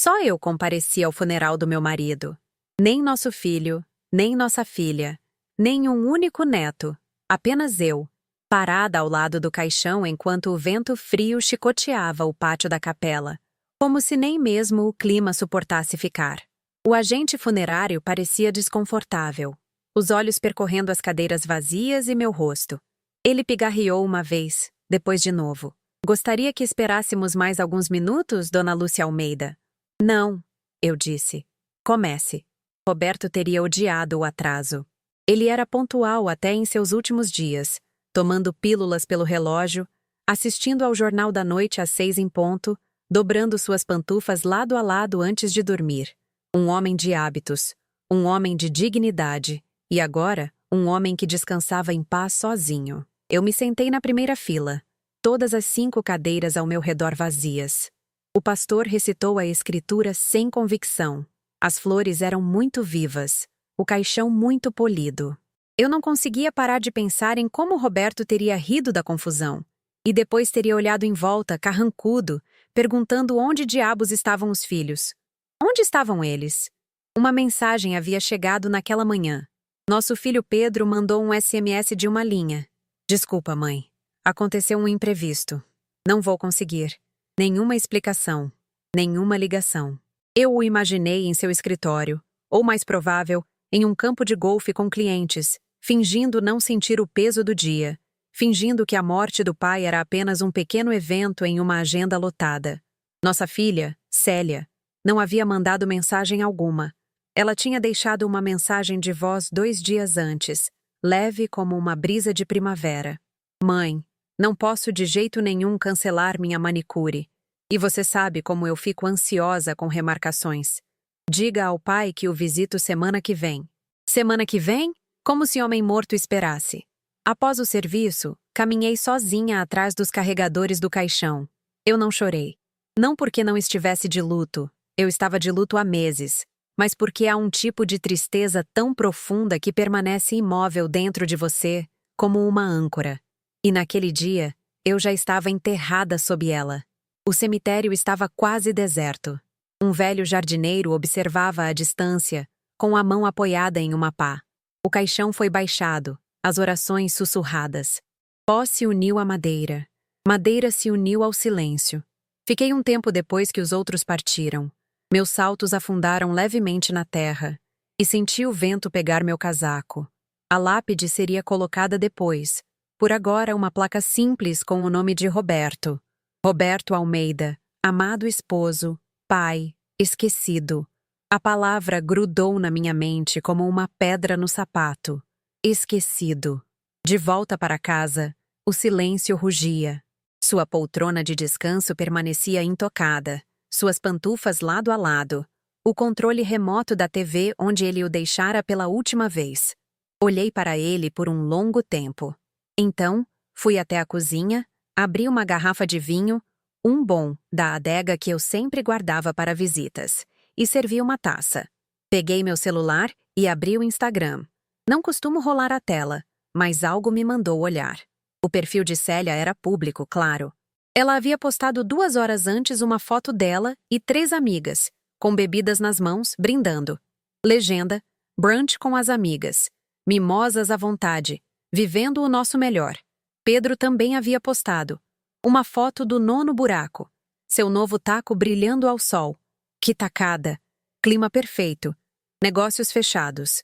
Só eu compareci ao funeral do meu marido. Nem nosso filho, nem nossa filha, nem um único neto, apenas eu, parada ao lado do caixão enquanto o vento frio chicoteava o pátio da capela, como se nem mesmo o clima suportasse ficar. O agente funerário parecia desconfortável, os olhos percorrendo as cadeiras vazias e meu rosto. Ele pigarreou uma vez, depois de novo. Gostaria que esperássemos mais alguns minutos, Dona Lúcia Almeida? Não, eu disse. Comece. Roberto teria odiado o atraso. Ele era pontual até em seus últimos dias, tomando pílulas pelo relógio, assistindo ao Jornal da Noite às 6 em ponto, dobrando suas pantufas lado a lado antes de dormir. Um homem de hábitos, um homem de dignidade, e agora, um homem que descansava em paz sozinho. Eu me sentei na primeira fila, todas as 5 cadeiras ao meu redor vazias. O pastor recitou a escritura sem convicção. As flores eram muito vivas, o caixão muito polido. Eu não conseguia parar de pensar em como Roberto teria rido da confusão. E depois teria olhado em volta, carrancudo, perguntando onde diabos estavam os filhos. Onde estavam eles? Uma mensagem havia chegado naquela manhã. Nosso filho Pedro mandou um SMS de uma linha. Desculpa, mãe. Aconteceu um imprevisto. Não vou conseguir. Nenhuma explicação. Nenhuma ligação. Eu o imaginei em seu escritório, ou mais provável, em um campo de golfe com clientes, fingindo não sentir o peso do dia, fingindo que a morte do pai era apenas um pequeno evento em uma agenda lotada. Nossa filha, Célia, não havia mandado mensagem alguma. Ela tinha deixado uma mensagem de voz 2 dias antes, leve como uma brisa de primavera. Mãe, não posso de jeito nenhum cancelar minha manicure. E você sabe como eu fico ansiosa com remarcações. Diga ao pai que o visito semana que vem. Semana que vem? Como se homem morto esperasse. Após o serviço, caminhei sozinha atrás dos carregadores do caixão. Eu não chorei. Não porque não estivesse de luto, eu estava de luto há meses, mas porque há um tipo de tristeza tão profunda que permanece imóvel dentro de você, como uma âncora. E naquele dia, eu já estava enterrada sob ela. O cemitério estava quase deserto. Um velho jardineiro observava à distância, com a mão apoiada em uma pá. O caixão foi baixado, as orações sussurradas. Pó se uniu à madeira. Madeira se uniu ao silêncio. Fiquei um tempo depois que os outros partiram. Meus saltos afundaram levemente na terra, e senti o vento pegar meu casaco. A lápide seria colocada depois. Por agora, uma placa simples com o nome de Roberto. Roberto Almeida, amado esposo, pai, esquecido. A palavra grudou na minha mente como uma pedra no sapato. Esquecido. De volta para casa, o silêncio rugia. Sua poltrona de descanso permanecia intocada, suas pantufas lado a lado, o controle remoto da TV onde ele o deixara pela última vez. Olhei para ele por um longo tempo. Então, fui até a cozinha, abri uma garrafa de vinho, um bom, da adega que eu sempre guardava para visitas, e servi uma taça. Peguei meu celular e abri o Instagram. Não costumo rolar a tela, mas algo me mandou olhar. O perfil de Célia era público, claro. Ela havia postado 2 horas antes uma foto dela e 3 amigas, com bebidas nas mãos, brindando. Legenda: brunch com as amigas. Mimosas à vontade, vivendo o nosso melhor. Pedro também havia postado uma foto do 9º buraco, seu novo taco brilhando ao sol. Que tacada! Clima perfeito. Negócios fechados.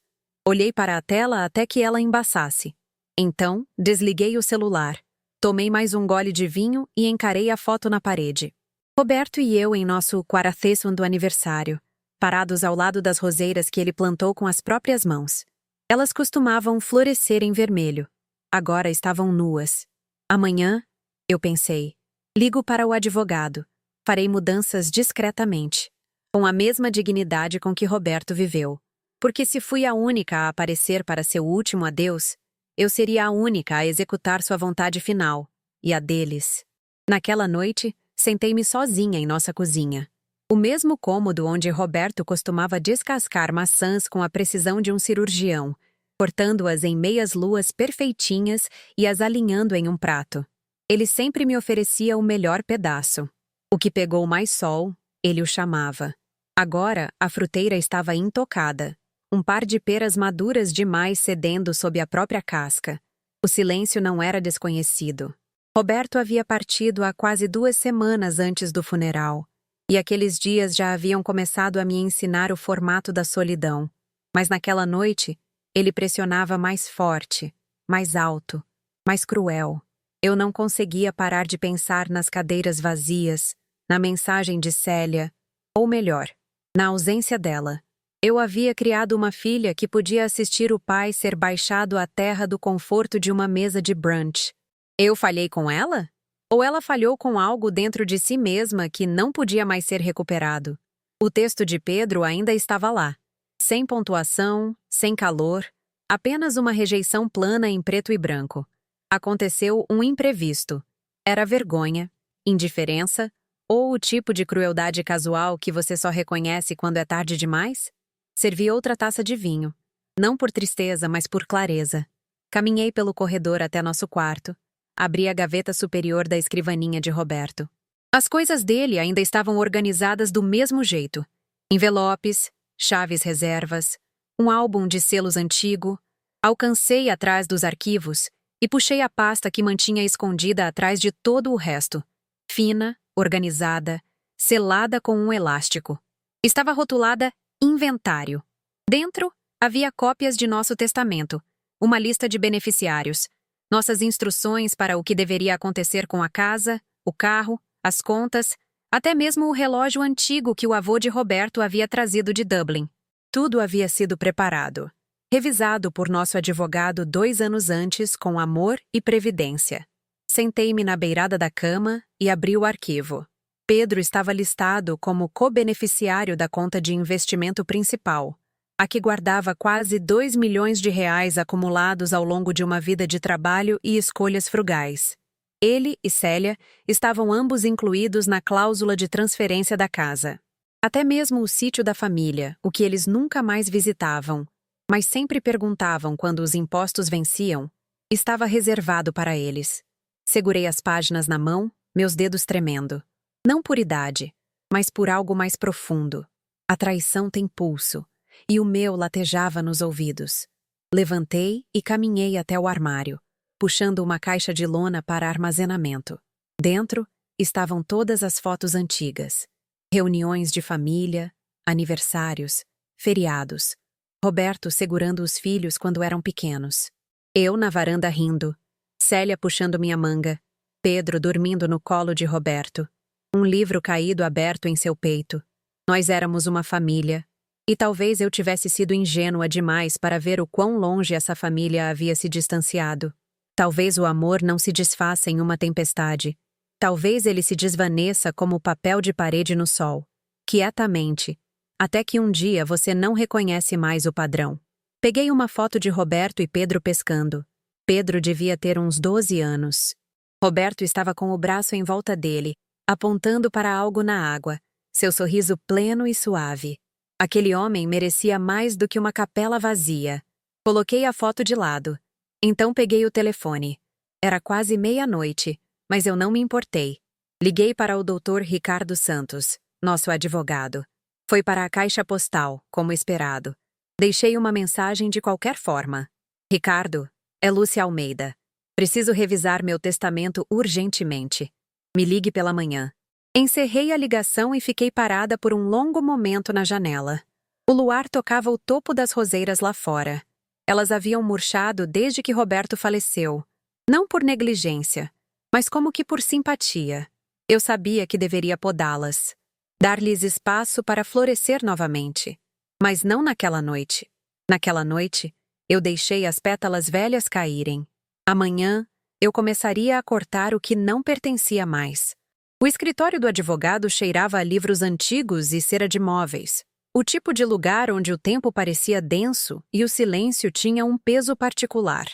Olhei para a tela até que ela embaçasse. Então, desliguei o celular. Tomei mais um gole de vinho e encarei a foto na parede. Roberto e eu em nosso 40º aniversário, parados ao lado das roseiras que ele plantou com as próprias mãos. Elas costumavam florescer em vermelho. Agora estavam nuas. Amanhã, eu pensei, ligo para o advogado. Farei mudanças discretamente, com a mesma dignidade com que Roberto viveu. Porque se fui a única a aparecer para seu último adeus, eu seria a única a executar sua vontade final, e a deles. Naquela noite, sentei-me sozinha em nossa cozinha. O mesmo cômodo onde Roberto costumava descascar maçãs com a precisão de um cirurgião, cortando-as em meias luas perfeitinhas e as alinhando em um prato. Ele sempre me oferecia o melhor pedaço. O que pegou mais sol, ele o chamava. Agora, a fruteira estava intocada. Um par de peras maduras demais cedendo sob a própria casca. O silêncio não era desconhecido. Roberto havia partido há quase 2 semanas antes do funeral, e aqueles dias já haviam começado a me ensinar o formato da solidão. Mas naquela noite, ele pressionava mais forte, mais alto, mais cruel. Eu não conseguia parar de pensar nas cadeiras vazias, na mensagem de Célia, ou melhor, na ausência dela. Eu havia criado uma filha que podia assistir o pai ser baixado à terra do conforto de uma mesa de brunch. Eu falhei com ela? Ou ela falhou com algo dentro de si mesma que não podia mais ser recuperado? O texto de Pedro ainda estava lá, sem pontuação, sem calor, apenas uma rejeição plana em preto e branco. Aconteceu um imprevisto. Era vergonha, indiferença ou o tipo de crueldade casual que você só reconhece quando é tarde demais? Servi outra taça de vinho. Não por tristeza, mas por clareza. Caminhei pelo corredor até nosso quarto. Abri a gaveta superior da escrivaninha de Roberto. As coisas dele ainda estavam organizadas do mesmo jeito. Envelopes, chaves reservas, um álbum de selos antigo. Alcancei atrás dos arquivos e puxei a pasta que mantinha escondida atrás de todo o resto. Fina, organizada, selada com um elástico. Estava rotulada Inventário. Dentro, havia cópias de nosso testamento, uma lista de beneficiários, nossas instruções para o que deveria acontecer com a casa, o carro, as contas, até mesmo o relógio antigo que o avô de Roberto havia trazido de Dublin. Tudo havia sido preparado, revisado por nosso advogado 2 anos antes com amor e previdência. Sentei-me na beirada da cama e abri o arquivo. Pedro estava listado como co-beneficiário da conta de investimento principal, a que guardava quase 2 milhões de reais acumulados ao longo de uma vida de trabalho e escolhas frugais. Ele e Célia estavam ambos incluídos na cláusula de transferência da casa. Até mesmo o sítio da família, o que eles nunca mais visitavam, mas sempre perguntavam quando os impostos venciam, estava reservado para eles. Segurei as páginas na mão, meus dedos tremendo. Não por idade, mas por algo mais profundo. A traição tem pulso, e o meu latejava nos ouvidos. Levantei e caminhei até o armário, puxando uma caixa de lona para armazenamento. Dentro estavam todas as fotos antigas. Reuniões de família, aniversários, feriados. Roberto segurando os filhos quando eram pequenos. Eu na varanda rindo. Célia puxando minha manga. Pedro dormindo no colo de Roberto. Um livro caído aberto em seu peito. Nós éramos uma família. E talvez eu tivesse sido ingênua demais para ver o quão longe essa família havia se distanciado. Talvez o amor não se desfaça em uma tempestade. Talvez ele se desvaneça como papel de parede no sol, quietamente, até que um dia você não reconhece mais o padrão. Peguei uma foto de Roberto e Pedro pescando. Pedro devia ter uns 12 anos. Roberto estava com o braço em volta dele, apontando para algo na água, seu sorriso pleno e suave. Aquele homem merecia mais do que uma capela vazia. Coloquei a foto de lado. Então peguei o telefone. Era quase meia-noite, mas eu não me importei. Liguei para o Dr. Ricardo Santos, nosso advogado. Foi para a caixa postal, como esperado. Deixei uma mensagem de qualquer forma. Ricardo, é Lúcia Almeida. Preciso revisar meu testamento urgentemente. Me ligue pela manhã. Encerrei a ligação e fiquei parada por um longo momento na janela. O luar tocava o topo das roseiras lá fora. Elas haviam murchado desde que Roberto faleceu. Não por negligência, mas como que por simpatia. Eu sabia que deveria podá-las. Dar-lhes espaço para florescer novamente. Mas não naquela noite. Naquela noite, eu deixei as pétalas velhas caírem. Amanhã, eu começaria a cortar o que não pertencia mais. O escritório do advogado cheirava a livros antigos e cera de móveis. O tipo de lugar onde o tempo parecia denso e o silêncio tinha um peso particular.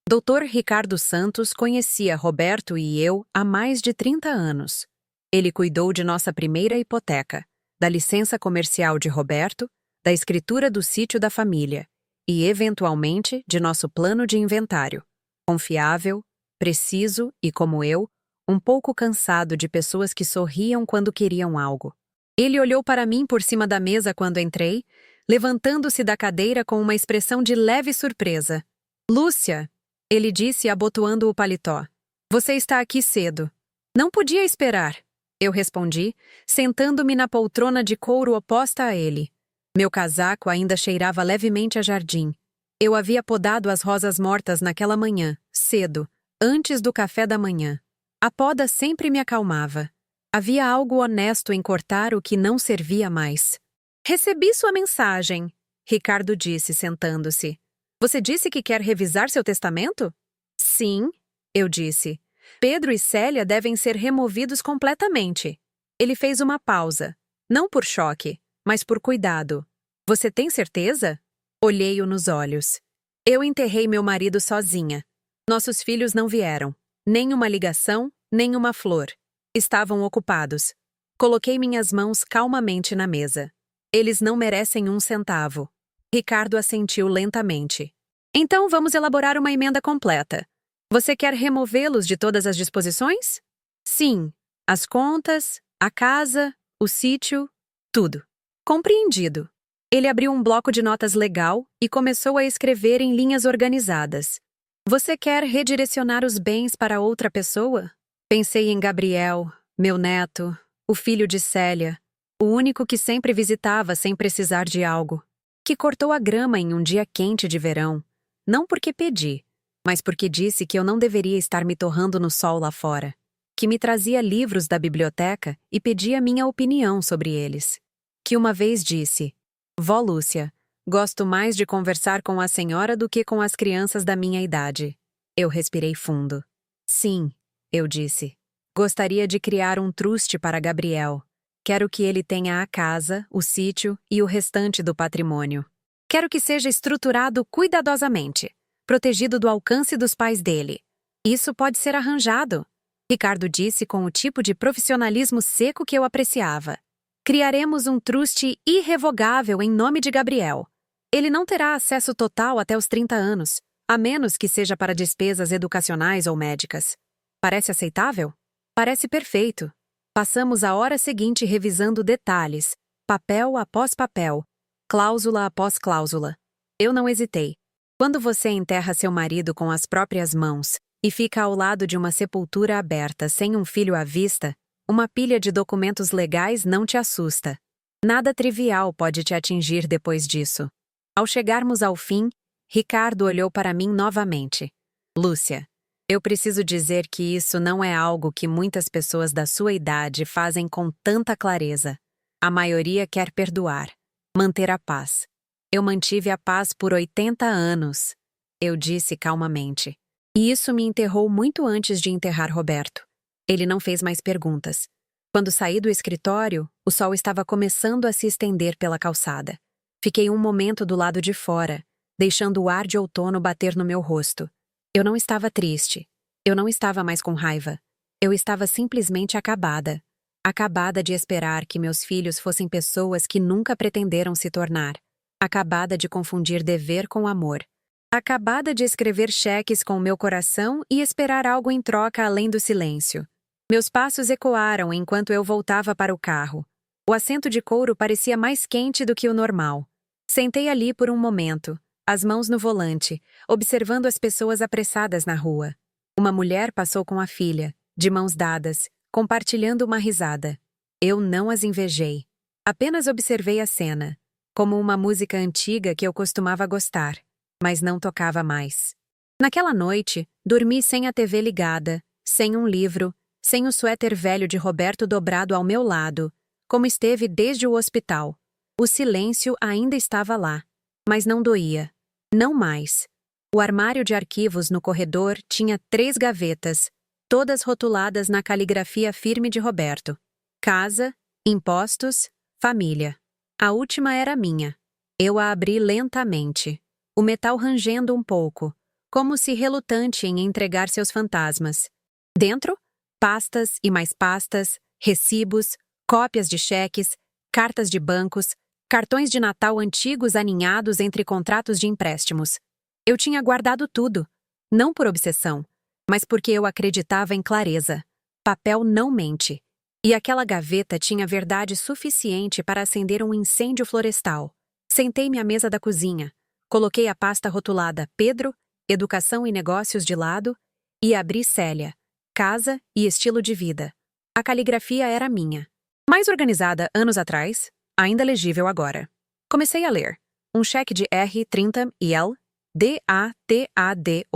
Dr. Ricardo Santos conhecia Roberto e eu há mais de 30 anos. Ele cuidou de nossa primeira hipoteca, da licença comercial de Roberto, da escritura do sítio da família e, eventualmente, de nosso plano de inventário. Confiável, preciso e, como eu, um pouco cansado de pessoas que sorriam quando queriam algo. Ele olhou para mim por cima da mesa quando entrei, levantando-se da cadeira com uma expressão de leve surpresa. Lúcia, ele disse abotoando o paletó. Você está aqui cedo. Não podia esperar, eu respondi, sentando-me na poltrona de couro oposta a ele. Meu casaco ainda cheirava levemente a jardim. Eu havia podado as rosas mortas naquela manhã, cedo, antes do café da manhã. A poda sempre me acalmava. Havia algo honesto em cortar o que não servia mais. Recebi sua mensagem, Ricardo disse, sentando-se. Você disse que quer revisar seu testamento? Sim, eu disse. Pedro e Célia devem ser removidos completamente. Ele fez uma pausa. Não por choque, mas por cuidado. Você tem certeza? Olhei-o nos olhos. Eu enterrei meu marido sozinha. Nossos filhos não vieram. Nem uma ligação, nem uma flor. Estavam ocupados. Coloquei minhas mãos calmamente na mesa. Eles não merecem um centavo. Ricardo assentiu lentamente. Então vamos elaborar uma emenda completa. Você quer removê-los de todas as disposições? Sim. As contas, a casa, o sítio, tudo. Compreendido. Ele abriu um bloco de notas legal e começou a escrever em linhas organizadas. Você quer redirecionar os bens para outra pessoa? Pensei em Gabriel, meu neto, o filho de Célia, o único que sempre visitava sem precisar de algo, que cortou a grama em um dia quente de verão, não porque pedi, mas porque disse que eu não deveria estar me torrando no sol lá fora, que me trazia livros da biblioteca e pedia minha opinião sobre eles, que uma vez disse, Vó Lúcia, gosto mais de conversar com a senhora do que com as crianças da minha idade. Eu respirei fundo. Sim, eu disse. Gostaria de criar um truste para Gabriel. Quero que ele tenha a casa, o sítio e o restante do patrimônio. Quero que seja estruturado cuidadosamente, protegido do alcance dos pais dele. Isso pode ser arranjado, Ricardo disse com o tipo de profissionalismo seco que eu apreciava. Criaremos um truste irrevogável em nome de Gabriel. Ele não terá acesso total até os 30 anos, a menos que seja para despesas educacionais ou médicas. Parece aceitável? Parece perfeito. Passamos a hora seguinte revisando detalhes, papel após papel, cláusula após cláusula. Eu não hesitei. Quando você enterra seu marido com as próprias mãos e fica ao lado de uma sepultura aberta sem um filho à vista, uma pilha de documentos legais não te assusta. Nada trivial pode te atingir depois disso. Ao chegarmos ao fim, Ricardo olhou para mim novamente. Lúcia, eu preciso dizer que isso não é algo que muitas pessoas da sua idade fazem com tanta clareza. A maioria quer perdoar, manter a paz. Eu mantive a paz por 80 anos, eu disse calmamente. E isso me enterrou muito antes de enterrar Roberto. Ele não fez mais perguntas. Quando saí do escritório, o sol estava começando a se estender pela calçada. Fiquei um momento do lado de fora, deixando o ar de outono bater no meu rosto. Eu não estava triste. Eu não estava mais com raiva. Eu estava simplesmente acabada. Acabada de esperar que meus filhos fossem pessoas que nunca pretenderam se tornar. Acabada de confundir dever com amor. Acabada de escrever cheques com o meu coração e esperar algo em troca além do silêncio. Meus passos ecoaram enquanto eu voltava para o carro. O assento de couro parecia mais quente do que o normal. Sentei ali por um momento, as mãos no volante, observando as pessoas apressadas na rua. Uma mulher passou com a filha, de mãos dadas, compartilhando uma risada. Eu não as invejei. Apenas observei a cena, como uma música antiga que eu costumava gostar, mas não tocava mais. Naquela noite, dormi sem a TV ligada, sem um livro, sem o suéter velho de Roberto dobrado ao meu lado, como esteve desde o hospital. O silêncio ainda estava lá, mas não doía. Não mais. O armário de arquivos no corredor tinha 3 gavetas, todas rotuladas na caligrafia firme de Roberto. Casa, impostos, família. A última era minha. Eu a abri lentamente, o metal rangendo um pouco, como se relutante em entregar seus fantasmas. Dentro, pastas e mais pastas, recibos, cópias de cheques, cartas de bancos, cartões de Natal antigos aninhados entre contratos de empréstimos. Eu tinha guardado tudo, não por obsessão, mas porque eu acreditava em clareza. Papel não mente. E aquela gaveta tinha verdade suficiente para acender um incêndio florestal. Sentei-me à mesa da cozinha, coloquei a pasta rotulada Pedro, Educação e Negócios de lado e abri Célia, Casa e Estilo de Vida. A caligrafia era minha. Mais organizada anos atrás, ainda legível agora. Comecei a ler. Um cheque de R30IL, DATADODI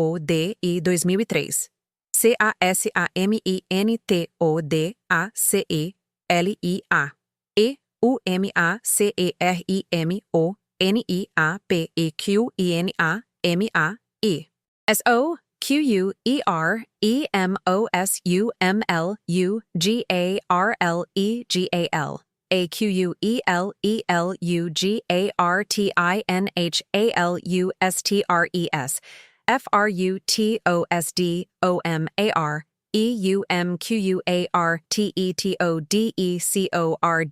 2003. CASAMINTODACELIA. EUMACERIMONIAPEQINAMAI. SOQUEREMOSUMLUGARLEGAL. AQUELEUGARTINHALUSTRES. FRUTOSDOMAR. EUMQUARTETODECORDAS. UMATRANSFIRE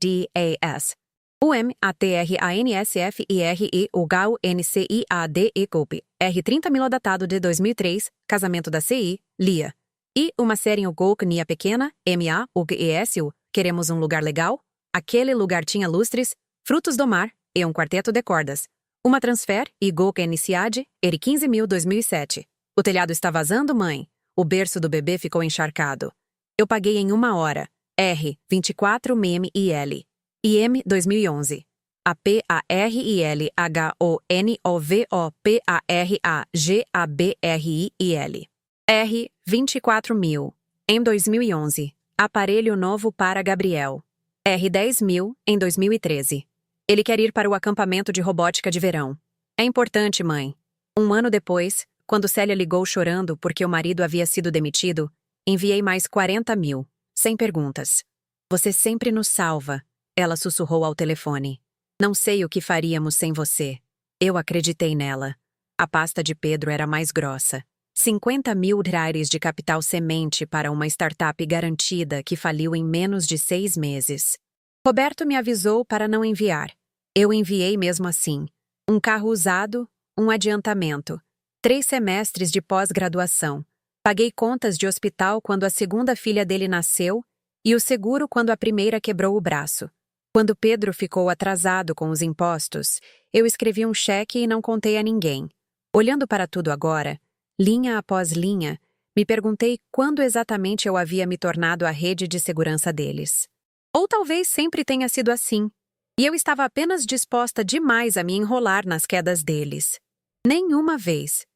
R30 Milo datado de 2003, casamento da CI, Lia. E uma série em Ugolk Nia Pequena, MA, UGESU, queremos um lugar legal? Aquele lugar tinha lustres, frutos do mar e um quarteto de cordas. Uma transfer e Golk Eniciade, ERI 15 mil 2007. O telhado está vazando, mãe? O berço do bebê ficou encharcado. Eu paguei em 1 hora. R, 24 MMIL. IM 2011. APARELAGONOVOPARAGABRIIL. R, 24 mil. Em 2011. Aparelho novo para Gabriel. R, 10 mil, em 2013. Ele quer ir para o acampamento de robótica de verão. É importante, mãe. 1 ano depois, quando Célia ligou chorando porque o marido havia sido demitido, enviei mais 40 mil, sem perguntas. Você sempre nos salva, ela sussurrou ao telefone. Não sei o que faríamos sem você. Eu acreditei nela. A pasta de Pedro era mais grossa. 50 mil reais de capital semente para uma startup garantida que faliu em menos de 6 meses. Roberto me avisou para não enviar. Eu enviei mesmo assim. Um carro usado, um adiantamento. 3 semestres de pós-graduação. Paguei contas de hospital quando a segunda filha dele nasceu e o seguro quando a primeira quebrou o braço. Quando Pedro ficou atrasado com os impostos, eu escrevi um cheque e não contei a ninguém. Olhando para tudo agora, linha após linha, me perguntei quando exatamente eu havia me tornado a rede de segurança deles. Ou talvez sempre tenha sido assim, e eu estava apenas disposta demais a me enrolar nas quedas deles. Nenhuma vez,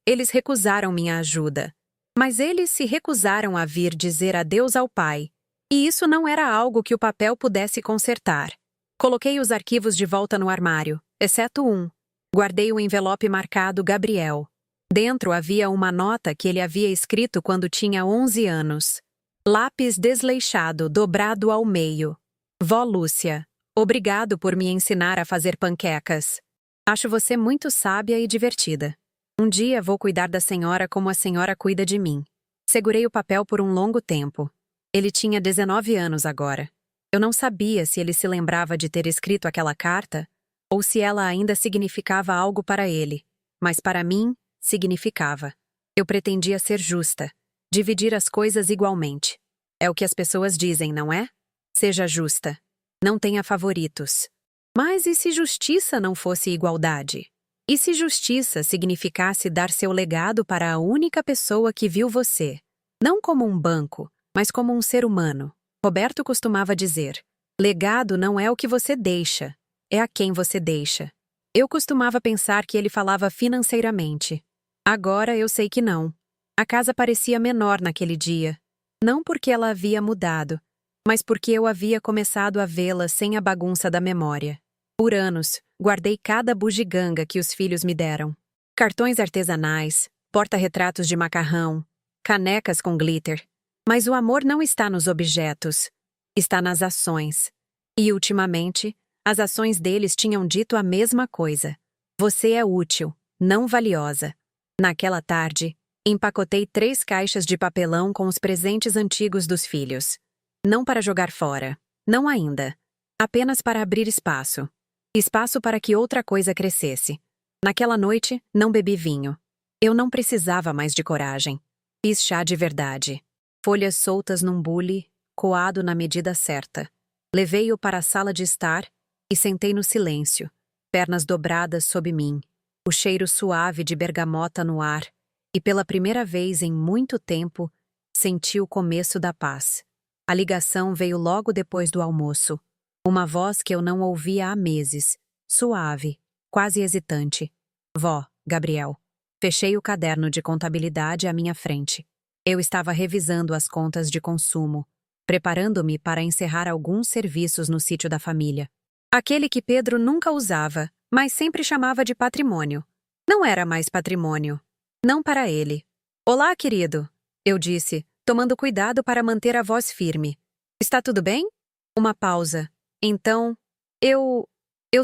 eles recusaram minha ajuda. Mas eles se recusaram a vir dizer adeus ao pai, e isso não era algo que o papel pudesse consertar. Coloquei os arquivos de volta no armário, exceto um. Guardei o envelope marcado Gabriel. Dentro havia uma nota que ele havia escrito quando tinha 11 anos. Lápis desleixado, dobrado ao meio. Vó Lúcia, obrigado por me ensinar a fazer panquecas. Acho você muito sábia e divertida. Um dia vou cuidar da senhora como a senhora cuida de mim. Segurei o papel por um longo tempo. Ele tinha 19 anos agora. Eu não sabia se ele se lembrava de ter escrito aquela carta ou se ela ainda significava algo para ele, mas para mim, significava. Eu pretendia ser justa, dividir as coisas igualmente. É o que as pessoas dizem, não é? Seja justa. Não tenha favoritos. Mas e se justiça não fosse igualdade? E se justiça significasse dar seu legado para a única pessoa que viu você? Não como um banco, mas como um ser humano. Roberto costumava dizer, legado não é o que você deixa, é a quem você deixa. Eu costumava pensar que ele falava financeiramente. Agora eu sei que não. A casa parecia menor naquele dia. Não porque ela havia mudado, mas porque eu havia começado a vê-la sem a bagunça da memória. Por anos, guardei cada bugiganga que os filhos me deram. Cartões artesanais, porta-retratos de macarrão, canecas com glitter. Mas o amor não está nos objetos, está nas ações. E, ultimamente, as ações deles tinham dito a mesma coisa. Você é útil, não valiosa. Naquela tarde, empacotei 3 caixas de papelão com os presentes antigos dos filhos. Não para jogar fora, não ainda. Apenas para abrir espaço. Espaço para que outra coisa crescesse. Naquela noite, não bebi vinho. Eu não precisava mais de coragem. Fiz chá de verdade. Folhas soltas num bule, coado na medida certa. Levei-o para a sala de estar e sentei no silêncio, pernas dobradas sob mim, o cheiro suave de bergamota no ar, e pela primeira vez em muito tempo, senti o começo da paz. A ligação veio logo depois do almoço. Uma voz que eu não ouvia há meses, suave, quase hesitante. Vó, Gabriel. Fechei o caderno de contabilidade à minha frente. Eu estava revisando as contas de consumo, preparando-me para encerrar alguns serviços no sítio da família. Aquele que Pedro nunca usava, mas sempre chamava de patrimônio. Não era mais patrimônio. Não para ele. Olá, querido, eu disse, tomando cuidado para manter a voz firme. Está tudo bem? Uma pausa. Então, eu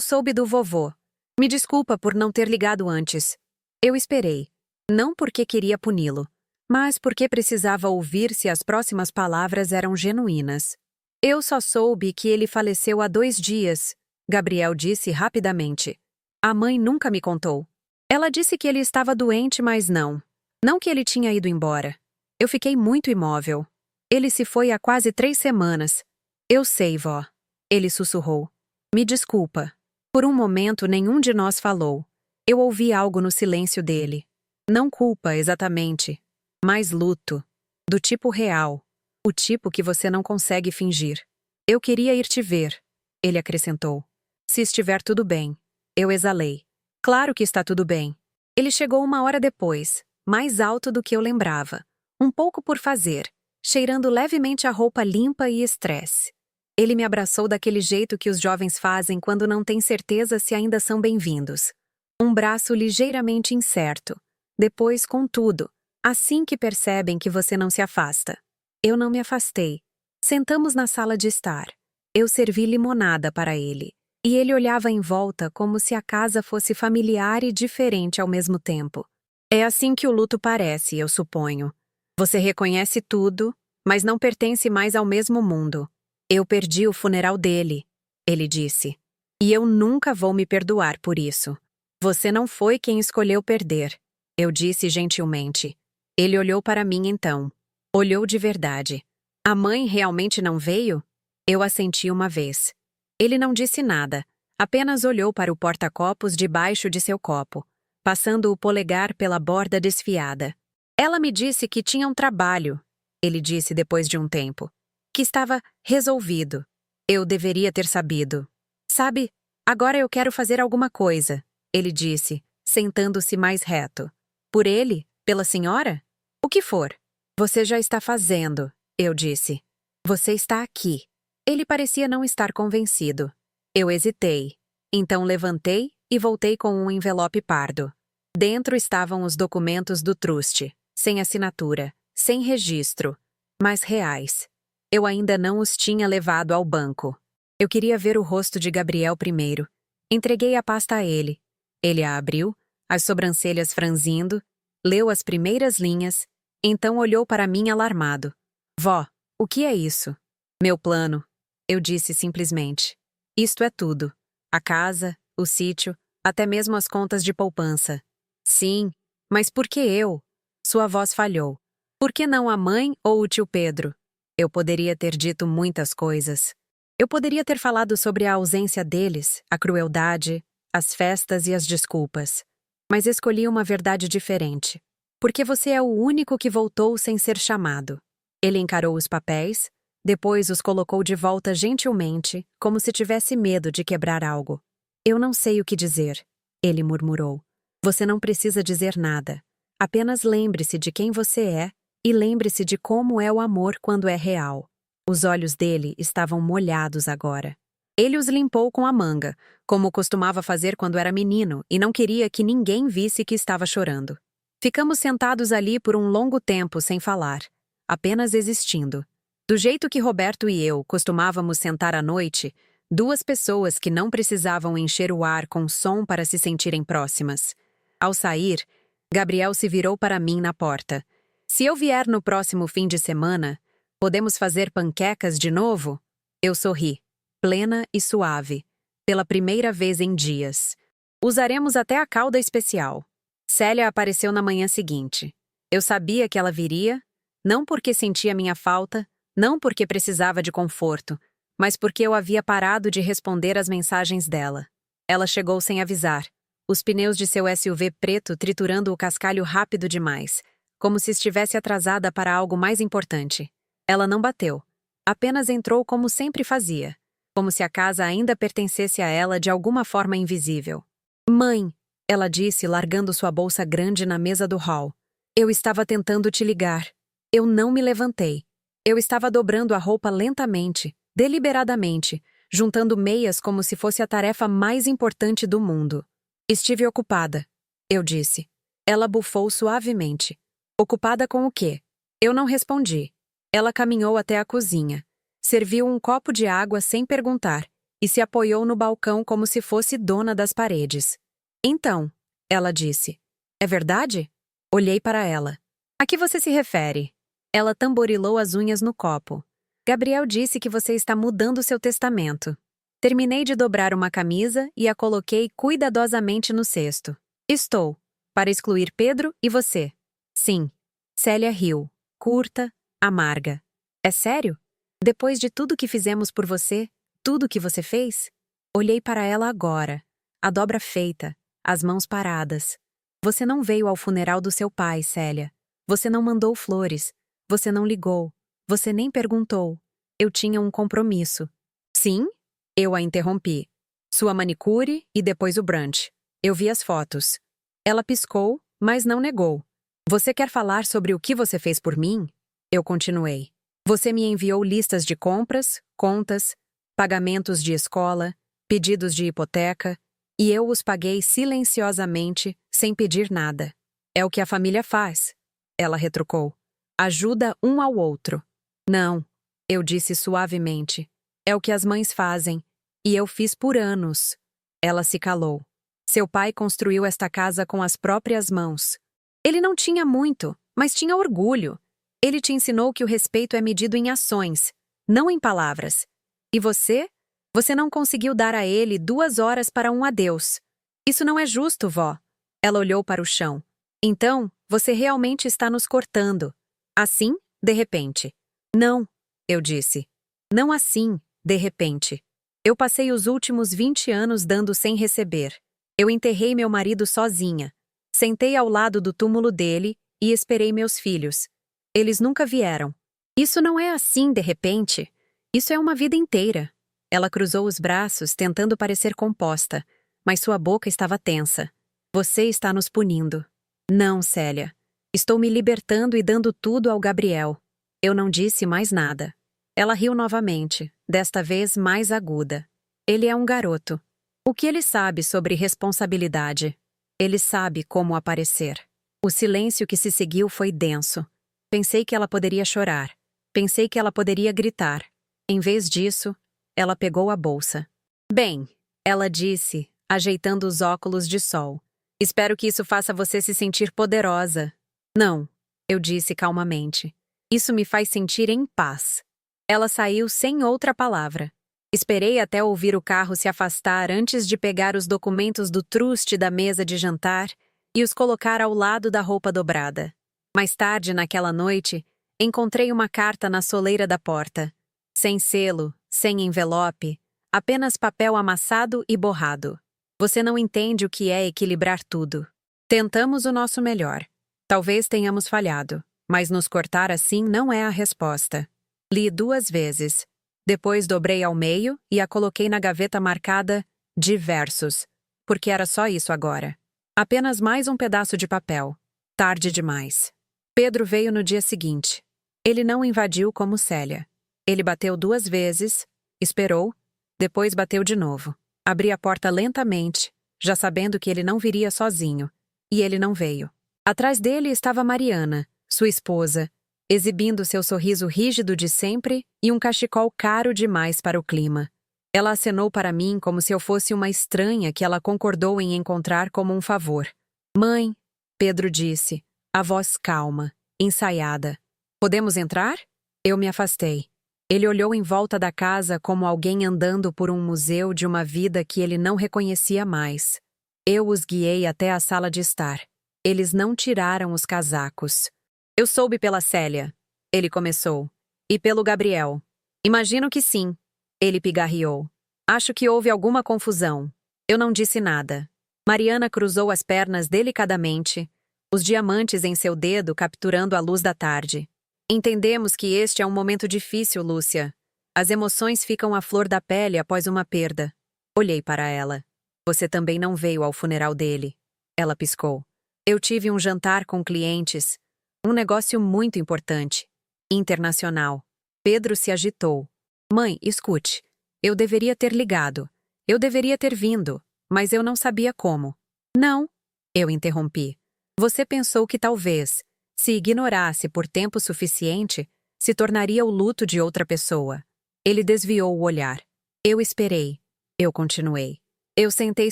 soube do vovô. Me desculpa por não ter ligado antes. Eu esperei. Não porque queria puni-lo, mas porque precisava ouvir se as próximas palavras eram genuínas. Eu só soube que ele faleceu há 2 dias, Gabriel disse rapidamente. A mãe nunca me contou. Ela disse que ele estava doente, mas não. Não que ele tinha ido embora. Eu fiquei muito imóvel. Ele se foi há quase 3 semanas. Eu sei, vó. Ele sussurrou. Me desculpa. Por um momento, nenhum de nós falou. Eu ouvi algo no silêncio dele. Não culpa, exatamente, mas luto. Do tipo real. O tipo que você não consegue fingir. Eu queria ir te ver, ele acrescentou. Se estiver tudo bem. Eu exalei. Claro que está tudo bem. Ele chegou 1 hora depois, mais alto do que eu lembrava. Um pouco por fazer, cheirando levemente a roupa limpa e estresse. Ele me abraçou daquele jeito que os jovens fazem quando não têm certeza se ainda são bem-vindos. Um braço ligeiramente incerto. Depois, contudo, assim que percebem que você não se afasta. Eu não me afastei. Sentamos na sala de estar. Eu servi limonada para ele. E ele olhava em volta como se a casa fosse familiar e diferente ao mesmo tempo. É assim que o luto parece, eu suponho. Você reconhece tudo, mas não pertence mais ao mesmo mundo. Eu perdi o funeral dele, ele disse. E eu nunca vou me perdoar por isso. Você não foi quem escolheu perder, eu disse gentilmente. Ele olhou para mim então. Olhou de verdade. A mãe realmente não veio? Eu assenti uma vez. Ele não disse nada, apenas olhou para o porta-copos debaixo de seu copo, passando o polegar pela borda desfiada. Ela me disse que tinha um trabalho, ele disse depois de um tempo. Que estava resolvido. Eu deveria ter sabido. Sabe, agora eu quero fazer alguma coisa, ele disse, sentando-se mais reto. Por ele? Pela senhora? O que for. Você já está fazendo, eu disse. Você está aqui. Ele parecia não estar convencido. Eu hesitei. Então levantei e voltei com um envelope pardo. Dentro estavam os documentos do truste, sem assinatura, sem registro, mas reais. Eu ainda não os tinha levado ao banco. Eu queria ver o rosto de Gabriel primeiro. Entreguei a pasta a ele. Ele a abriu, as sobrancelhas franzindo, leu as primeiras linhas, então olhou para mim alarmado. Vó, o que é isso? Meu plano, eu disse simplesmente. Isto é tudo. A casa, o sítio, até mesmo as contas de poupança. Sim, mas por que eu? Sua voz falhou. Por que não a mãe ou o tio Pedro? Eu poderia ter dito muitas coisas. Eu poderia ter falado sobre a ausência deles, a crueldade, as festas e as desculpas. Mas escolhi uma verdade diferente. Porque você é o único que voltou sem ser chamado. Ele encarou os papéis, depois os colocou de volta gentilmente, como se tivesse medo de quebrar algo. Eu não sei o que dizer, ele murmurou. Você não precisa dizer nada. Apenas lembre-se de quem você é e lembre-se de como é o amor quando é real. Os olhos dele estavam molhados agora. Ele os limpou com a manga, como costumava fazer quando era menino e não queria que ninguém visse que estava chorando. Ficamos sentados ali por um longo tempo sem falar, apenas existindo. Do jeito que Roberto e eu costumávamos sentar à noite, 2 pessoas que não precisavam encher o ar com som para se sentirem próximas. Ao sair, Gabriel se virou para mim na porta. Se eu vier no próximo fim de semana, podemos fazer panquecas de novo? Eu sorri, plena e suave, pela primeira vez em dias. Usaremos até a calda especial. Célia apareceu na manhã seguinte. Eu sabia que ela viria, não porque sentia minha falta, Não porque precisava de conforto, mas porque eu havia parado de responder às mensagens dela. Ela chegou sem avisar, os pneus de seu SUV preto triturando o cascalho rápido demais, como se estivesse atrasada para algo mais importante. Ela não bateu. Apenas entrou como sempre fazia, como se a casa ainda pertencesse a ela de alguma forma invisível. Mãe, ela disse, largando sua bolsa grande na mesa do hall. Eu estava tentando te ligar. Eu não me levantei. Eu estava dobrando a roupa lentamente, deliberadamente, juntando meias como se fosse a tarefa mais importante do mundo. Estive ocupada, eu disse. Ela bufou suavemente. Ocupada com o quê? Eu não respondi. Ela caminhou até a cozinha. Serviu um copo de água sem perguntar e se apoiou no balcão como se fosse dona das paredes. Então, ela disse. É verdade? Olhei para ela. A que você se refere? Ela tamborilou as unhas no copo. Gabriel disse que você está mudando seu testamento. Terminei de dobrar uma camisa e a coloquei cuidadosamente no cesto. Estou, para excluir Pedro e você. Sim. Célia riu, curta, amarga. É sério? Depois de tudo que fizemos por você, tudo que você fez? Olhei para ela agora, a dobra feita, as mãos paradas. Você não veio ao funeral do seu pai, Célia. Você não mandou flores. Você não ligou. Você nem perguntou. Eu tinha um compromisso. Sim? Eu a interrompi. Sua manicure e depois o brunch. Eu vi as fotos. Ela piscou, mas não negou. Você quer falar sobre o que você fez por mim? Eu continuei. Você me enviou listas de compras, contas, pagamentos de escola, pedidos de hipoteca, e eu os paguei silenciosamente, sem pedir nada. É o que a família faz. Ela retrucou. Ajuda um ao outro. Não, eu disse suavemente. É o que as mães fazem, e eu fiz por anos. Ela se calou. Seu pai construiu esta casa com as próprias mãos. Ele não tinha muito, mas tinha orgulho. Ele te ensinou que o respeito é medido em ações, não em palavras. E você? Você não conseguiu dar a ele 2 horas para um adeus. Isso não é justo, vó. Ela olhou para o chão. Então, você realmente está nos cortando. Assim, de repente. Não, eu disse. Não assim, de repente. Eu passei os últimos 20 anos dando sem receber. Eu enterrei meu marido sozinha. Sentei ao lado do túmulo dele e esperei meus filhos. Eles nunca vieram. Isso não é assim, de repente. Isso é uma vida inteira. Ela cruzou os braços, tentando parecer composta, mas sua boca estava tensa. Você está nos punindo. Não, Célia. Estou me libertando e dando tudo ao Gabriel. Eu não disse mais nada. Ela riu novamente, desta vez mais aguda. Ele é um garoto. O que ele sabe sobre responsabilidade? Ele sabe como aparecer. O silêncio que se seguiu foi denso. Pensei que ela poderia chorar. Pensei que ela poderia gritar. Em vez disso, ela pegou a bolsa. Bem, ela disse, ajeitando os óculos de sol. Espero que isso faça você se sentir poderosa. Não, eu disse calmamente. Isso me faz sentir em paz. Ela saiu sem outra palavra. Esperei até ouvir o carro se afastar antes de pegar os documentos do truste da mesa de jantar e os colocar ao lado da roupa dobrada. Mais tarde, naquela noite, encontrei uma carta na soleira da porta. Sem selo, sem envelope, apenas papel amassado e borrado. Você não entende o que é equilibrar tudo. Tentamos o nosso melhor. Talvez tenhamos falhado, mas nos cortar assim não é a resposta. Li 2 vezes. Depois dobrei ao meio e a coloquei na gaveta marcada Diversos, porque era só isso agora. Apenas mais um pedaço de papel. Tarde demais. Pedro veio no dia seguinte. Ele não invadiu como Célia. Ele bateu 2 vezes, esperou, depois bateu de novo. Abri a porta lentamente, já sabendo que ele não viria sozinho. E ele não veio. Atrás dele estava Mariana, sua esposa, exibindo seu sorriso rígido de sempre e um cachecol caro demais para o clima. Ela acenou para mim como se eu fosse uma estranha que ela concordou em encontrar como um favor. Mãe, Pedro disse, a voz calma, ensaiada. Podemos entrar? Eu me afastei. Ele olhou em volta da casa como alguém andando por um museu de uma vida que ele não reconhecia mais. Eu os guiei até a sala de estar. Eles não tiraram os casacos. Eu soube pela Célia. Ele começou. E pelo Gabriel. Imagino que sim. Ele pigarreou. Acho que houve alguma confusão. Eu não disse nada. Mariana cruzou as pernas delicadamente, os diamantes em seu dedo capturando a luz da tarde. Entendemos que este é um momento difícil, Lúcia. As emoções ficam à flor da pele após uma perda. Olhei para ela. Você também não veio ao funeral dele. Ela piscou. Eu tive um jantar com clientes. Um negócio muito importante. Internacional. Pedro se agitou. Mãe, escute. Eu deveria ter ligado. Eu deveria ter vindo. Mas eu não sabia como. Não. Eu interrompi. Você pensou que talvez, se ignorasse por tempo suficiente, se tornaria o luto de outra pessoa. Ele desviou o olhar. Eu esperei. Eu continuei. Eu sentei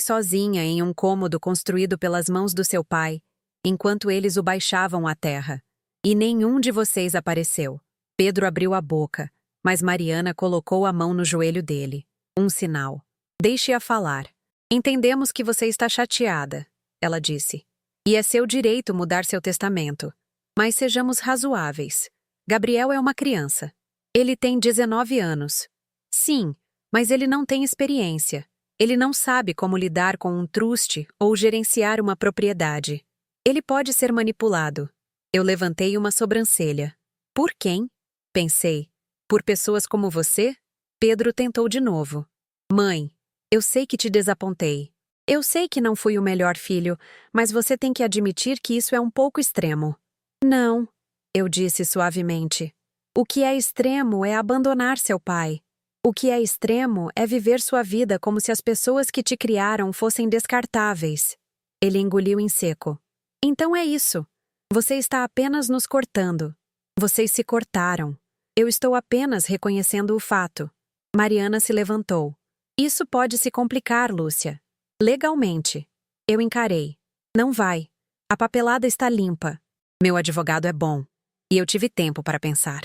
sozinha em um cômodo construído pelas mãos do seu pai, enquanto eles o baixavam à terra. E nenhum de vocês apareceu. Pedro abriu a boca, mas Mariana colocou a mão no joelho dele. Um sinal. Deixe-a falar. Entendemos que você está chateada, ela disse. E é seu direito mudar seu testamento. Mas sejamos razoáveis. Gabriel é uma criança. Ele tem 19 anos. Sim, mas ele não tem experiência. Ele não sabe como lidar com um truste ou gerenciar uma propriedade. Ele pode ser manipulado. Eu levantei uma sobrancelha. Por quem? Pensei. Por pessoas como você? Pedro tentou de novo. Mãe, eu sei que te desapontei. Eu sei que não fui o melhor filho, mas você tem que admitir que isso é um pouco extremo. Não, eu disse suavemente. O que é extremo é abandonar seu pai. O que é extremo é viver sua vida como se as pessoas que te criaram fossem descartáveis. Ele engoliu em seco. Então é isso. Você está apenas nos cortando. Vocês se cortaram. Eu estou apenas reconhecendo o fato. Mariana se levantou. Isso pode se complicar, Lúcia. Legalmente. Eu encarei. Não vai. A papelada está limpa. Meu advogado é bom. E eu tive tempo para pensar.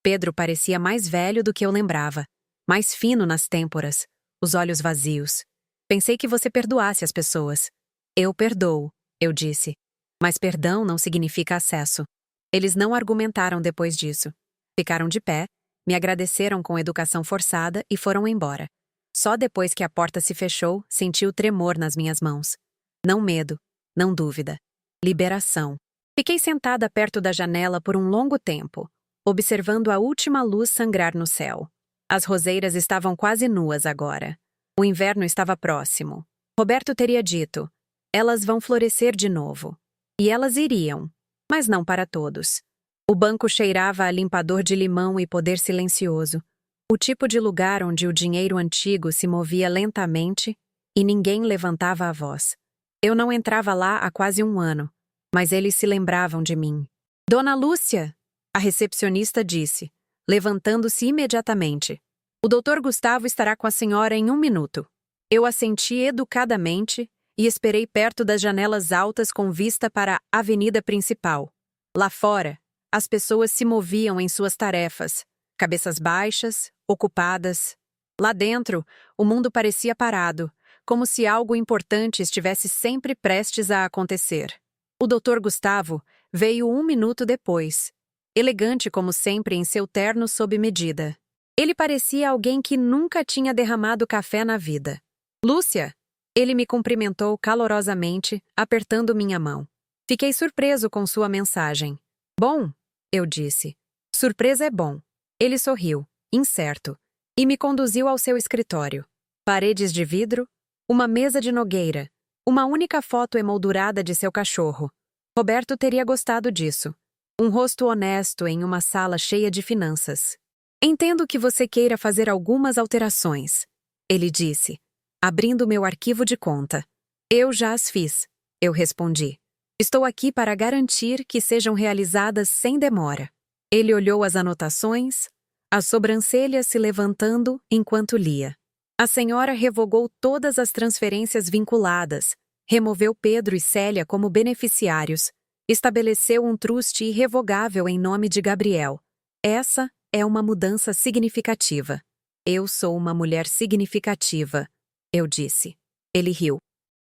Pedro parecia mais velho do que eu lembrava. Mais fino nas têmporas. Os olhos vazios. Pensei que você perdoasse as pessoas. Eu perdoo, eu disse. Mas perdão não significa acesso. Eles não argumentaram depois disso. Ficaram de pé, me agradeceram com educação forçada e foram embora. Só depois que a porta se fechou, senti o tremor nas minhas mãos. Não medo, não dúvida. Liberação. Fiquei sentada perto da janela por um longo tempo, observando a última luz sangrar no céu. As roseiras estavam quase nuas agora. O inverno estava próximo. Roberto teria dito, elas vão florescer de novo. E elas iriam, mas não para todos. O banco cheirava a limpador de limão e poder silencioso. O tipo de lugar onde o dinheiro antigo se movia lentamente e ninguém levantava a voz. Eu não entrava lá há quase um ano, mas eles se lembravam de mim. Dona Lúcia, a recepcionista disse, levantando-se imediatamente. O Dr. Gustavo estará com a senhora em 1 minuto. Eu assenti educadamente e esperei perto das janelas altas com vista para a avenida principal. Lá fora, as pessoas se moviam em suas tarefas, cabeças baixas, ocupadas. Lá dentro, o mundo parecia parado, como se algo importante estivesse sempre prestes a acontecer. O Dr. Gustavo veio 1 minuto depois, elegante como sempre em seu terno sob medida. Ele parecia alguém que nunca tinha derramado café na vida. Lúcia! Ele me cumprimentou calorosamente, apertando minha mão. Fiquei surpreso com sua mensagem. Bom, eu disse. Surpresa é bom. Ele sorriu, incerto, e me conduziu ao seu escritório. Paredes de vidro, uma mesa de nogueira, uma única foto emoldurada de seu cachorro. Roberto teria gostado disso. Um rosto honesto em uma sala cheia de finanças. Entendo que você queira fazer algumas alterações, ele disse, abrindo meu arquivo de conta. Eu já as fiz, eu respondi. Estou aqui para garantir que sejam realizadas sem demora. Ele olhou as anotações, as sobrancelhas se levantando enquanto lia. A senhora revogou todas as transferências vinculadas, removeu Pedro e Célia como beneficiários, estabeleceu um truste irrevogável em nome de Gabriel. Essa é uma mudança significativa. Eu sou uma mulher significativa, eu disse. Ele riu.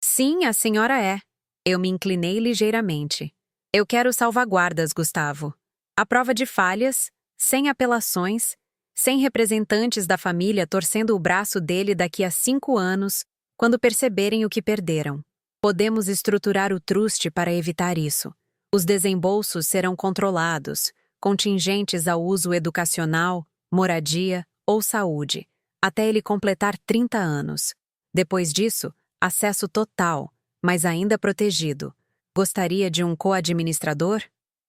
Sim, a senhora é. Eu me inclinei ligeiramente. Eu quero salvaguardas, Gustavo. À prova de falhas, sem apelações, sem representantes da família torcendo o braço dele daqui a 5 anos, quando perceberem o que perderam. Podemos estruturar o truste para evitar isso. Os desembolsos serão controlados, contingentes ao uso educacional, moradia ou saúde, até ele completar 30 anos. Depois disso, acesso total, mas ainda protegido. Gostaria de um co-administrador?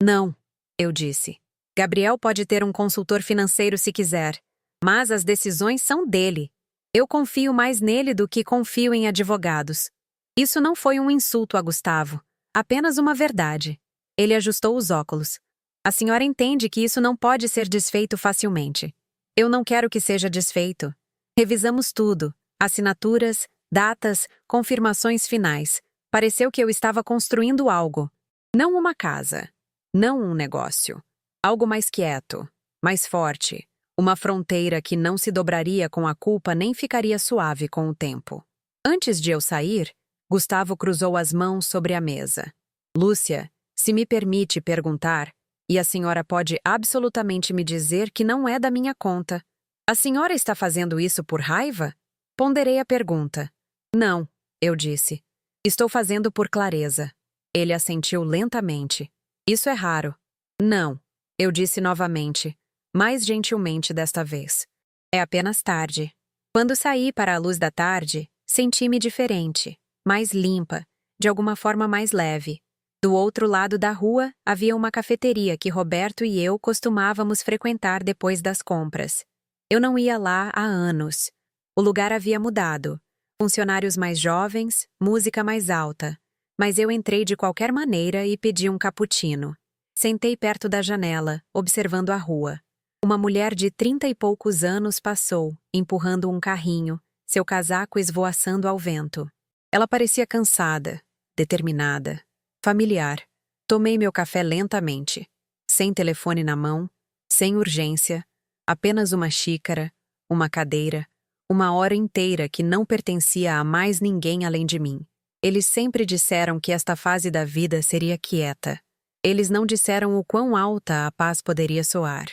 Não, eu disse. Gabriel pode ter um consultor financeiro se quiser, mas as decisões são dele. Eu confio mais nele do que confio em advogados. Isso não foi um insulto a Gustavo, apenas uma verdade. Ele ajustou os óculos. A senhora entende que isso não pode ser desfeito facilmente. Eu não quero que seja desfeito. Revisamos tudo, assinaturas, datas, confirmações finais. Pareceu que eu estava construindo algo. Não uma casa. Não um negócio. Algo mais quieto, mais forte. Uma fronteira que não se dobraria com a culpa nem ficaria suave com o tempo. Antes de eu sair, Gustavo cruzou as mãos sobre a mesa. Lúcia, se me permite perguntar, e a senhora pode absolutamente me dizer que não é da minha conta. A senhora está fazendo isso por raiva? Ponderei a pergunta. Não, eu disse. Estou fazendo por clareza. Ele assentiu lentamente. Isso é raro. Não, eu disse novamente, mais gentilmente desta vez. É apenas tarde. Quando saí para a luz da tarde, senti-me diferente, mais limpa, de alguma forma mais leve. Do outro lado da rua, havia uma cafeteria que Roberto e eu costumávamos frequentar depois das compras. Eu não ia lá há anos. O lugar havia mudado. Funcionários mais jovens, música mais alta. Mas eu entrei de qualquer maneira e pedi um cappuccino. Sentei perto da janela, observando a rua. Uma mulher de 30 e poucos anos passou, empurrando um carrinho, seu casaco esvoaçando ao vento. Ela parecia cansada, determinada, familiar. Tomei meu café lentamente, sem telefone na mão, sem urgência, apenas uma xícara, uma cadeira, uma hora inteira que não pertencia a mais ninguém além de mim. Eles sempre disseram que esta fase da vida seria quieta. Eles não disseram o quão alta a paz poderia soar.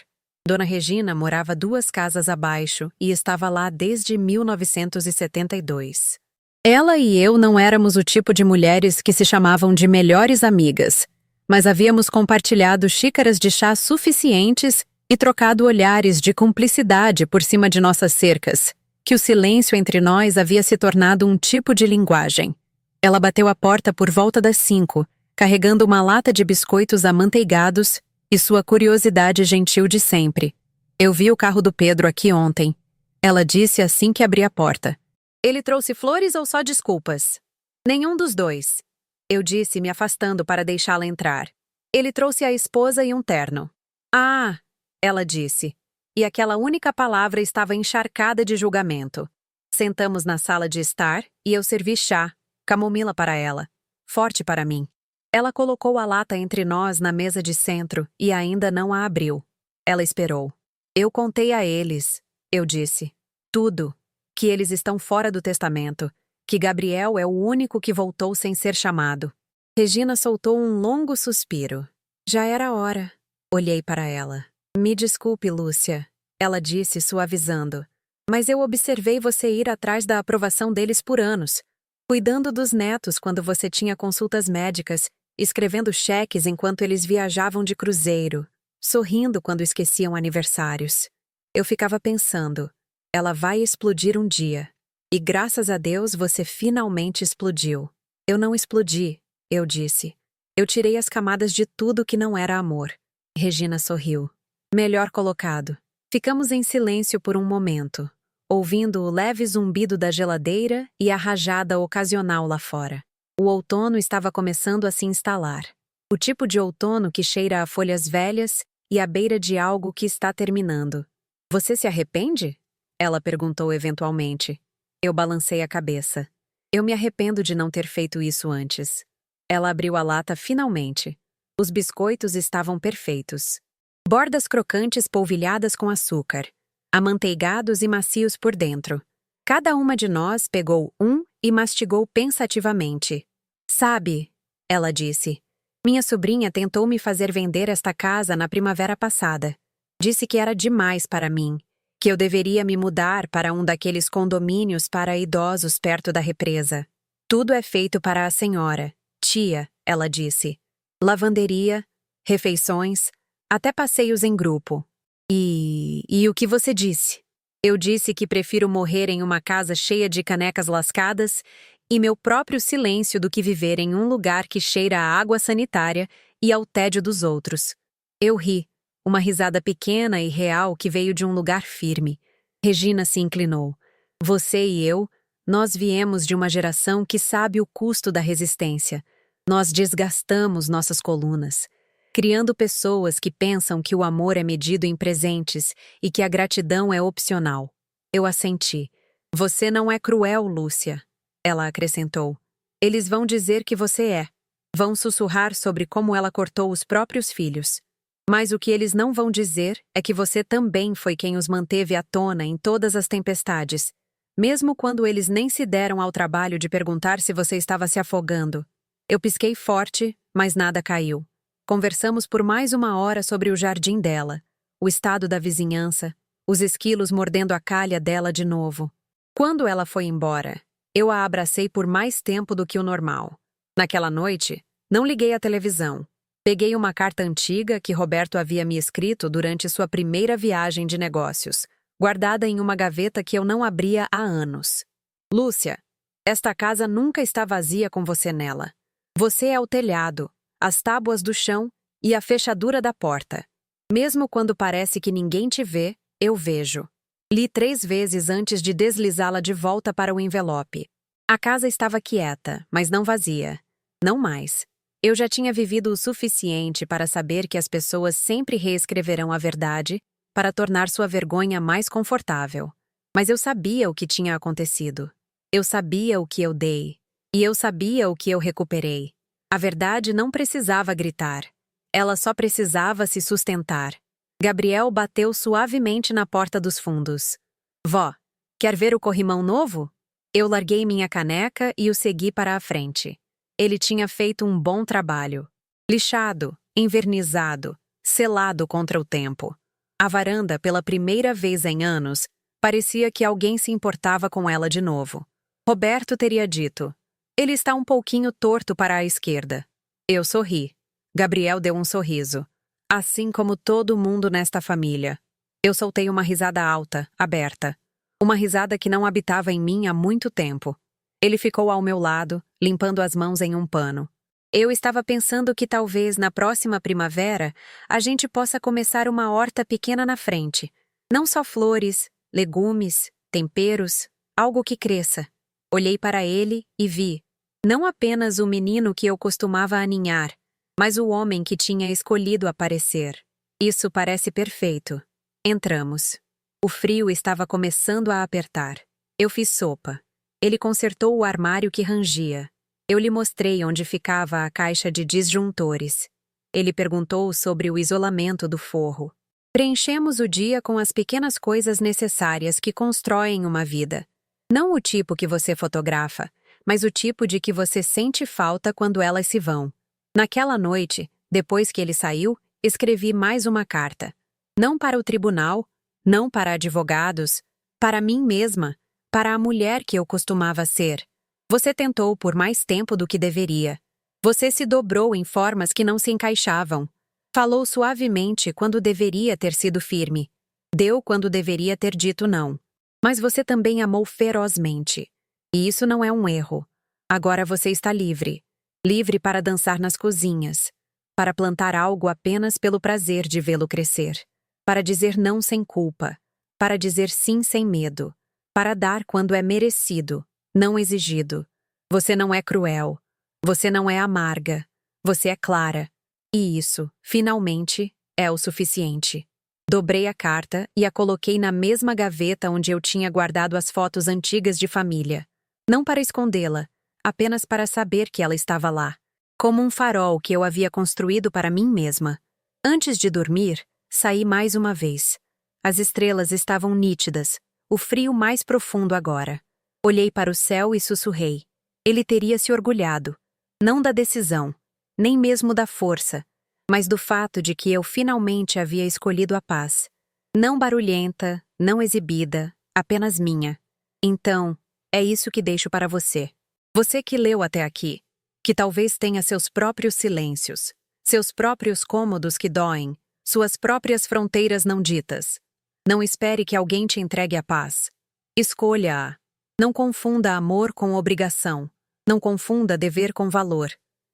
Dona Regina morava 2 casas abaixo e estava lá desde 1972. Ela e eu não éramos o tipo de mulheres que se chamavam de melhores amigas, mas havíamos compartilhado xícaras de chá suficientes e trocado olhares de cumplicidade por cima de nossas cercas, que o silêncio entre nós havia se tornado um tipo de linguagem. Ela bateu a porta por volta das 5, carregando uma lata de biscoitos amanteigados e sua curiosidade gentil de sempre. Eu vi o carro do Pedro aqui ontem. Ela disse assim que abri a porta. Ele trouxe flores ou só desculpas? Nenhum dos dois. Eu disse, me afastando para deixá-la entrar. Ele trouxe a esposa e um terno. Ah, ela disse. E aquela única palavra estava encharcada de julgamento. Sentamos na sala de estar e eu servi chá, camomila para ela, forte para mim. Ela colocou a lata entre nós na mesa de centro e ainda não a abriu. Ela esperou. Eu contei a eles, eu disse. Tudo. Que eles estão fora do testamento. Que Gabriel é o único que voltou sem ser chamado. Regina soltou um longo suspiro. Já era hora. Olhei para ela. Me desculpe, Lúcia. Ela disse, suavizando. Mas eu observei você ir atrás da aprovação deles por anos. Cuidando dos netos quando você tinha consultas médicas, escrevendo cheques enquanto eles viajavam de cruzeiro, sorrindo quando esqueciam aniversários. Eu ficava pensando, ela vai explodir um dia. E graças a Deus você finalmente explodiu. Eu não explodi, eu disse. Eu tirei as camadas de tudo que não era amor. Regina sorriu. Melhor colocado. Ficamos em silêncio por um momento, ouvindo o leve zumbido da geladeira e a rajada ocasional lá fora. O outono estava começando a se instalar. O tipo de outono que cheira a folhas velhas e à beira de algo que está terminando. Você se arrepende? Ela perguntou eventualmente. Eu balancei a cabeça. Eu me arrependo de não ter feito isso antes. Ela abriu a lata finalmente. Os biscoitos estavam perfeitos. Bordas crocantes polvilhadas com açúcar, amanteigados e macios por dentro. Cada uma de nós pegou um e mastigou pensativamente. Sabe, ela disse, minha sobrinha tentou me fazer vender esta casa na primavera passada. Disse que era demais para mim, que eu deveria me mudar para um daqueles condomínios para idosos perto da represa. Tudo é feito para a senhora, tia, ela disse. Lavanderia, refeições, até passeios em grupo. E o que você disse? Eu disse que prefiro morrer em uma casa cheia de canecas lascadas e meu próprio silêncio do que viver em um lugar que cheira a água sanitária e ao tédio dos outros. Eu ri, uma risada pequena e real que veio de um lugar firme. Regina se inclinou. Você e eu, nós viemos de uma geração que sabe o custo da resistência. Nós desgastamos nossas colunas, criando pessoas que pensam que o amor é medido em presentes e que a gratidão é opcional. Eu assenti. Você não é cruel, Lúcia, ela acrescentou. Eles vão dizer que você é. Vão sussurrar sobre como ela cortou os próprios filhos. Mas o que eles não vão dizer é que você também foi quem os manteve à tona em todas as tempestades, mesmo quando eles nem se deram ao trabalho de perguntar se você estava se afogando. Eu pisquei forte, mas nada caiu. Conversamos por mais 1 hora sobre o jardim dela, o estado da vizinhança, os esquilos mordendo a calha dela de novo. Quando ela foi embora, eu a abracei por mais tempo do que o normal. Naquela noite, não liguei à televisão. Peguei uma carta antiga que Roberto havia me escrito durante sua primeira viagem de negócios, guardada em uma gaveta que eu não abria há anos. Lúcia, esta casa nunca está vazia com você nela. Você é o telhado, as tábuas do chão e a fechadura da porta. Mesmo quando parece que ninguém te vê, eu vejo. Li 3 vezes antes de deslizá-la de volta para o envelope. A casa estava quieta, mas não vazia. Não mais. Eu já tinha vivido o suficiente para saber que as pessoas sempre reescreverão a verdade para tornar sua vergonha mais confortável. Mas eu sabia o que tinha acontecido. Eu sabia o que eu dei. E eu sabia o que eu recuperei. A verdade não precisava gritar. Ela só precisava se sustentar. Gabriel bateu suavemente na porta dos fundos. Vó, quer ver o corrimão novo? Eu larguei minha caneca e o segui para a frente. Ele tinha feito um bom trabalho. Lixado, envernizado, selado contra o tempo. A varanda, pela primeira vez em anos, parecia que alguém se importava com ela de novo. Roberto teria dito: ele está um pouquinho torto para a esquerda. Eu sorri. Gabriel deu um sorriso. Assim como todo mundo nesta família. Eu soltei uma risada alta, aberta. Uma risada que não habitava em mim há muito tempo. Ele ficou ao meu lado, limpando as mãos em um pano. Eu estava pensando que talvez na próxima primavera a gente possa começar uma horta pequena na frente. Não só flores, legumes, temperos, algo que cresça. Olhei para ele e vi, não apenas o menino que eu costumava aninhar, mas o homem que tinha escolhido aparecer. Isso parece perfeito. Entramos. O frio estava começando a apertar. Eu fiz sopa. Ele consertou o armário que rangia. Eu lhe mostrei onde ficava a caixa de disjuntores. Ele perguntou sobre o isolamento do forro. Preenchemos o dia com as pequenas coisas necessárias que constroem uma vida. Não o tipo que você fotografa, mas o tipo de que você sente falta quando elas se vão. Naquela noite, depois que ele saiu, escrevi mais uma carta. Não para o tribunal, não para advogados, para mim mesma, para a mulher que eu costumava ser. Você tentou por mais tempo do que deveria. Você se dobrou em formas que não se encaixavam. Falou suavemente quando deveria ter sido firme. Deu quando deveria ter dito não. Mas você também amou ferozmente. E isso não é um erro. Agora você está livre. Livre para dançar nas cozinhas. Para plantar algo apenas pelo prazer de vê-lo crescer. Para dizer não sem culpa. Para dizer sim sem medo. Para dar quando é merecido, não exigido. Você não é cruel. Você não é amarga. Você é clara. E isso, finalmente, é o suficiente. Dobrei a carta e a coloquei na mesma gaveta onde eu tinha guardado as fotos antigas de família. Não para escondê-la, apenas para saber que ela estava lá. Como um farol que eu havia construído para mim mesma. Antes de dormir, saí mais uma vez. As estrelas estavam nítidas. O frio mais profundo agora. Olhei para o céu e sussurrei. Ele teria se orgulhado. Não da decisão, nem mesmo da força, mas do fato de que eu finalmente havia escolhido a paz. Não barulhenta, não exibida, apenas minha. Então, é isso que deixo para você. Você que leu até aqui, que talvez tenha seus próprios silêncios, seus próprios cômodos que doem, suas próprias fronteiras não ditas. Não espere que alguém te entregue a paz. Escolha-a. Não confunda amor com obrigação. Não confunda dever com valor.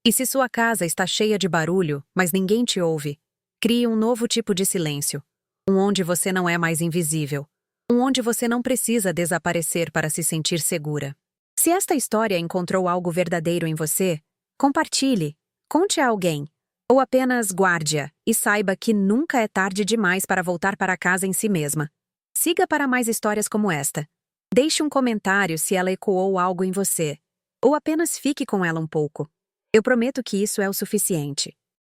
E se sua casa está cheia de barulho, mas ninguém te ouve, crie um novo tipo de silêncio. Onde você não é mais invisível. Onde você não precisa desaparecer para se sentir segura. Se esta história encontrou algo verdadeiro em você, compartilhe, conte a alguém, ou apenas guarde-a e saiba que nunca é tarde demais para voltar para casa em si mesma. Siga para mais histórias como esta. Deixe um comentário se ela ecoou algo em você, ou apenas fique com ela um pouco. Eu prometo que isso é o suficiente.